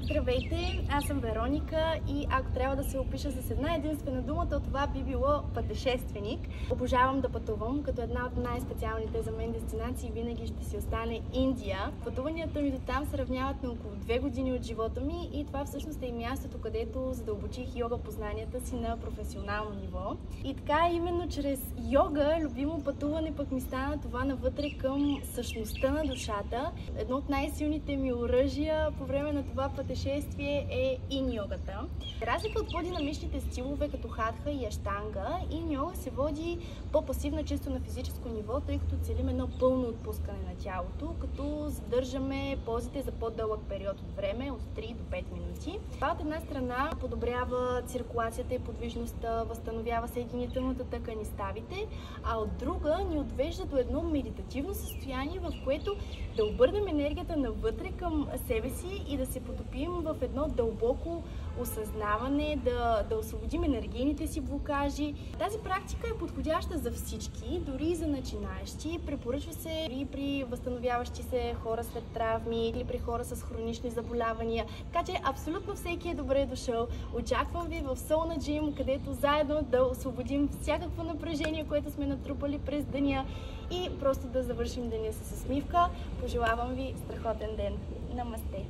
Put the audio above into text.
Здравейте, аз съм Вероника и ако трябва да се опиша с една единствена дума, то това би било пътешественик. Обожавам да пътувам, като една от най-специалните за мен дестинации винаги ще си остане Индия. Пътуванията ми до там се равняват на около 2 години от живота ми и това всъщност е и мястото, където задълбочих йога познанията си на професионално ниво. И така именно чрез йога, любимо пътуване пък ми стана това навътре към същността на душата. Едно от най-силните ми оръжия по време на това пътешествие е ин-йогата. Разлика от по-динамичните стилове като хатха и аштанга, ин-йога се води по-пасивно чисто на физическо ниво, тъй като целим едно пълно отпускане на тялото, като задържаме позите за по-дълъг период от време, от 3 до 5 минути. Това от една страна подобрява циркулацията и подвижността, възстановява съединителната тъкан и ставите, а от друга ни отвежда до едно медитативно състояние, в което да обърнем енергията навътре към себе си и да се потопим в едно дълбоко осъзнаване, да освободим енергийните си блокажи. Тази практика е подходяща за всички, дори и за начинаещи. Препоръчва се и при възстановяващи се хора след травми или при хора с хронични заболявания. Така че абсолютно всеки е добре дошъл. Очаквам ви в Soul Gym, където заедно да освободим всякакво напрежение, което сме натрупали през деня и просто да завършим деня с усмивка. Пожелавам ви страхотен ден! Намасте!